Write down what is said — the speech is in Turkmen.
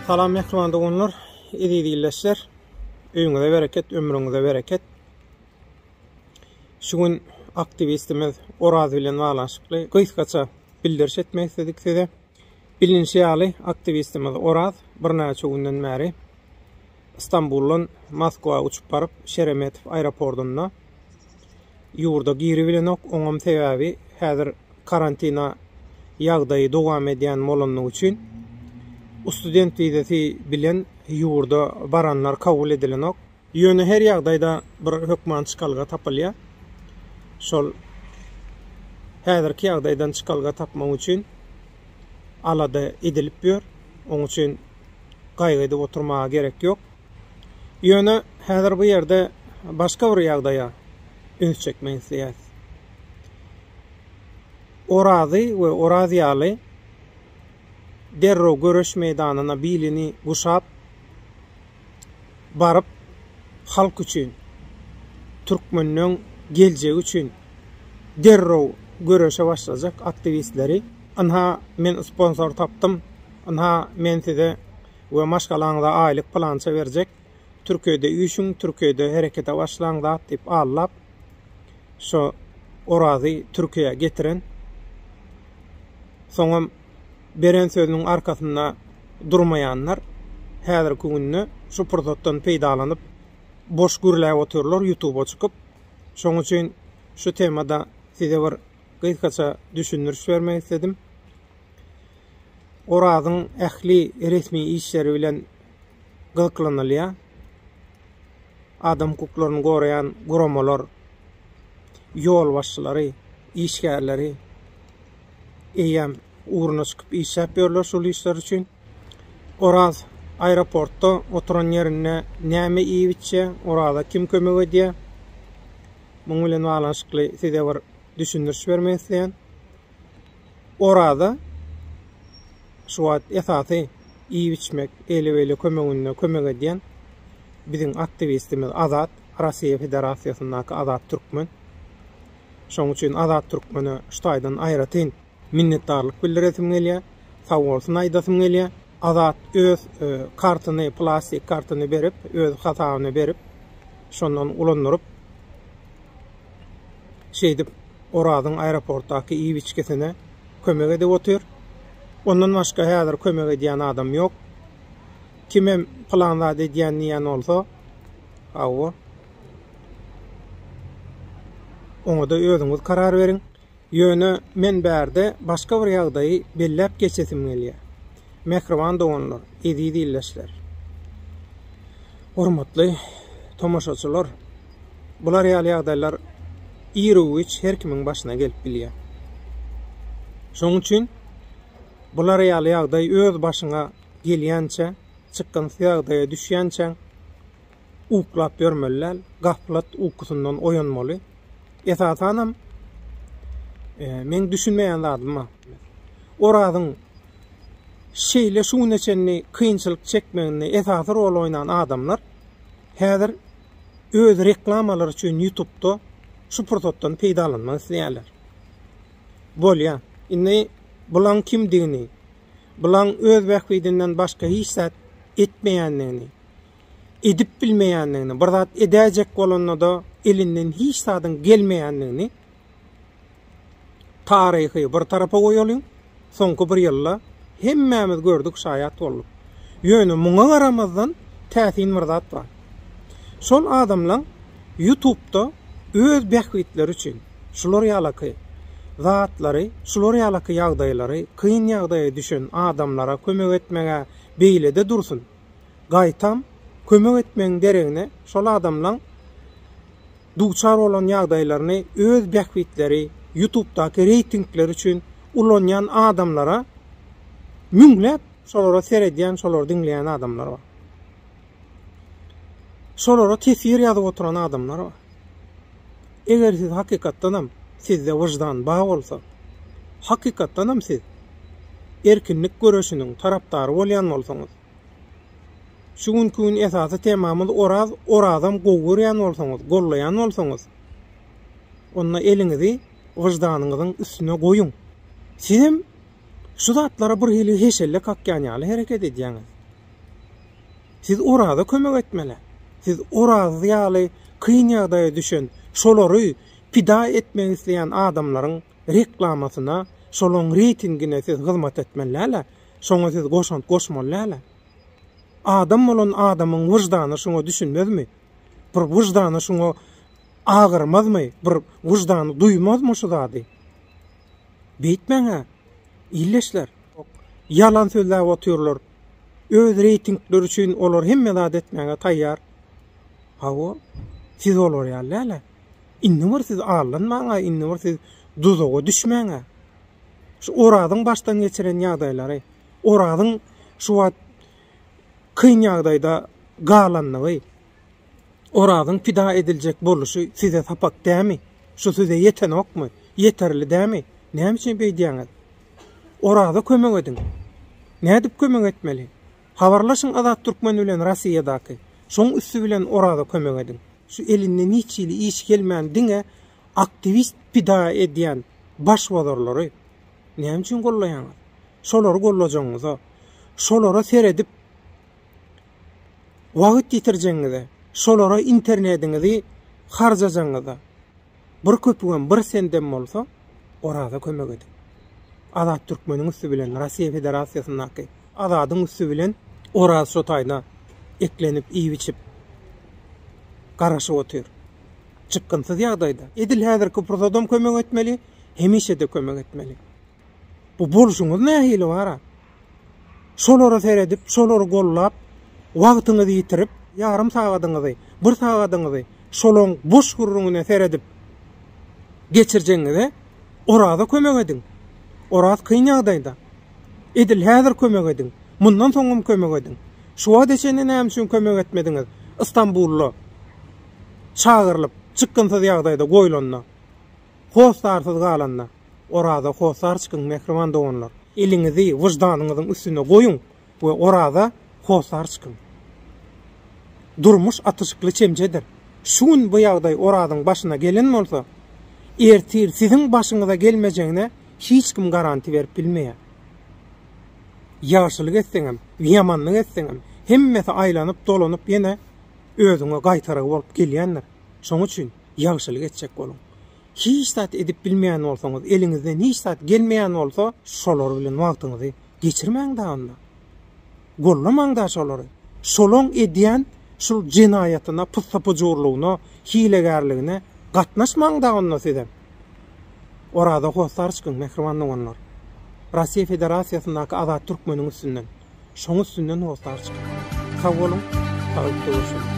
Salam mehribanda onlar, ediydiler. Öňüňize bereket, ömrüňize bereket. Şugun aktivistimiz Oraz bilen bağlanşykly gysgaça bildiriş etmek istedik size. Bilinçli ýaly aktivistimiz Oraz bir näçe günden bäri İstanbuldan Moskwa uçup baryp Şeremetov aeroportuna ýurda giri bilenok. Oňam sebäbi häzir karantina ýagdaýy dowam edýän bolanyny üçin student vizesi bilen ýurda baranlar kabul edilenok. Ýöne her ýagdaýda bir hökman çykalga tapylýar. Şol häzirki ýagdaýdan çykalga tapmak üçin alada edilip ýör. Oň üçin gaýgyda oturmaga gerek ýok. Ýöne häzir bu ýerde başga bir ýagdaýa üns çekmek isleýär. Orazy we Oraz ýaly derro görüş meýdanyna bilini guşap baryp halk üçin, türkmenliň geljegi üçin derro görüşe başlajak aktivistleri. Anha men sponsor tapdym. Anha men size we maşgalaňyza aýlyk plança berjek. Türkiýede üýşüň, Türkiýede herekete başlaňda diýip allap şo Orazy Türkiýe getiren. Soňam beren sözüniň arkasynda durmaýanlar häzirki günde şu pursatdan peýdalanyp boş gürläp oturlar YouTube'a çykyp. Şoň üçin şu temada size bir gysgaça düşündiriş bermek istedim. Orazyň ähli resmi işleri bilen gyklanylýar. Adam hukuklaryny gorayan guramalar, yol başçylary, işgärleri eýem uğruna çıkıp iş yapıyorlar şol işler için. Oraz aeroportda oturan yerine näme iýitçe, orada kim kömek edýär? Muňa bilen bağlanşykly size bir düşündiriş bermek isleýän. Orada şu wagt esasy iýitmek, ele kömegine kömek edýän bizim aktivistimiz Azat, Russiýa Federasiýasyndaky Azat Türkmen. Şoň üçin Azat Türkmeni ştaýdan aýratyn minnetdarlyk bildiresim gelýär. Sag bolsun aýdasym gelýär. Azat öz kartyny, plastik kartyny berip, öz hasabyny berip, şondan ulandyryp şeýdip Orazyň aeroportdaky iýiçkesine kömek edip otur. Ondan başga häzir kömek edýän adam ýok. Kimem planlady edýän niýen bolsa, awa oňa da özüňiz karar beriň. Ýöne men bärde başga bir ýagdaýy belläp geçesim gelýär. Mehriban doganlar, ediydiler. Hormatly tomaşaçylar, bular ýaly ýagdaýlar ýerüç her kimiň başyna gelip bilýär. Şoň üçin bular ýaly ýagdaý öz başyna gelýänçe, çykkan ýagdaýa düşýänçe uklap görmeliler, gaflat uykusyndan oýanmaly. Esasanam men düşünmeýän zadyma. Orazyň şeýle şu neçenni kynçylyk çekmegini esasy rol oýnan adamlar häzir öz reklamalar üçin YouTube'da şu pursatdan peýdalanmak isleýärler. Bolýa, indi bulan kimdigini, bulan öz wagtynyň başga hiç zat etmeýänligini, edip bilmeýänligini, bir zat edäjek bolanda elinden hiç zadyň gelmeýänligini tarihi bir tarafa goýalyň. Soňky bir ýylda hemmämiz gördük şaýat bolup. Ýöne muňa garamazdan täsin bir zat bar. Şol adamlaň YouTube'da öz bähwitleri üçin şular ýalaky zatlary, şular ýalaky ýagdaýlary, kyn ýagdaýa düşen adamlara kömek etmege beýlede dursun. Gaýtam kömek etmeň deregine şol adamlaň duçar bolan ýagdaýlaryny öz bähwitleri YouTube'daki reytingler üçün ulanyan adamlara müňläp şolara seredýän, şolar dinleýän adamlar var. Şolara tesir ýazyp oturan adamlar var. Eger siz hakykatdanam sizde wyjdan baý bolsa, hakykatdanam siz erkinlik görüşiniň tarapdary bolýan bolsaňyz, şu gün esasy temamyz Orazam gowurýan bolsaňyz, gollaýan bolsaňyz, onna eliňizi wyjdanyňyzyň üstüne goýuň. Sizem şu zatlara bir hili heşelle kakýan ýaly hereket edýäňiz. Siz orada kömek etmeli. Siz orada ýaly kıyın ýagdaýa düşen, şolary pida etmek isleýän adamlaryň reklamasyna, şolaryň reytingine siz hyzmat etmeli. Şoňa siz goşmaly. Adam bolan adamyň wyjdany şoňa düşünmezmi? Bir wyjdany şoňa agyrmazmy? Bir wyjdany duýmazmy şu zady? Beýtmeňe. İlleşler. Yalan sözler otyrlar. Öz reytingleri üçin olar hemme zat etmäge taýýar. Hawa siz olar ýaly. Inni siz allanmaňa, inni siz duzaga düşmäňe. Şu oradyň başdan geçiren ýagdaýlary, oradyň şu wagt kıyın ýagdaýda galanlygy, oradyň pida ediljek boluşy size tapak dämi? Şu size yetenokmy? Yeterli dämi? Näme üçin beýdýäňiz? Orada kömek edin. Nädip kömek etmeli? Habarlaşın Azat Türkmen bilen Rossiýadaky. Şoň üstü bilen orada kömek edin. Şu elinde niçili iş gelmeýän diňe aktivist pida edýän baş wazarlary näme üçin gollaýaňyz? Şolary gollajaňyz. Şolary seredip wagt ýitirjeňiz. Şolary internetiňizi harjajaňyz. Bir köpügen bir sendem bolsa orada kömek edin. Azat Türkmeniň üstü bilen Rossiýa Federasiýasyndaky Azadyň üstü bilen orada sotaýna eklenip iý biçip garaşyp otyr. Çykynsyz ýagdaýda edil häzirki program kömek etmeli, hemişe de kömek etmeli. Bu bolşuňyz nähili bar? Şolary seredip, şolary gollap, wagtyňyzy ýitirip, ýarym sagadyňyzy, bir sagadyňyzy şolaň boş gurrungyna seredip geçirjeňiz, orada kömek edin. Orada kıyın ýagdaýda. Edil häzir kömek edin. Mundan soňam kömek edin. Şu adeçene näme üçin kömek etmediňiz? İstanbullu çağırılıp çykynsyz ýagdaýda goýlanna. Hostarsyz galanna. Orada hostar çykyn mehriman doganlar. Eliňizi wyjdanyňyzyň üstüne goýun we orada hostar çykyn. Durmuş atyşykly çemjedir. Şuň bu ýagdaý oradyň başyna gelen bolsa, ertir siziň başyňyza gelmejeňine hiç kim garanti berip bilmeýär. Ýaşylyk etseňem, ýamanlyk etseňem, hemmesi aýlanyp dolanyp ýene özüňe gaýtarak bolup gelýänler. Şoň üçin ýaşylyk etjek bolun. Hiç zat edip bilmeýän bolsaňyz, eliňizden hiç zat gelmeýän bolsa, şolar bilen wagtyňyzy geçirmäň da onda. Gollamaň da şolary. Şolaň edýän şol jenaýatyna, pussapujurlugyna, hilegärligine gatnaşmaň da onda sizem. Orada hostar çykyn mehrimanlyk onlar. Rossiýa Federasiýasyndaky Azat Türkmeniň üstünden, şoň üstünden hostar çykyn. Sag bolun, sag bolun.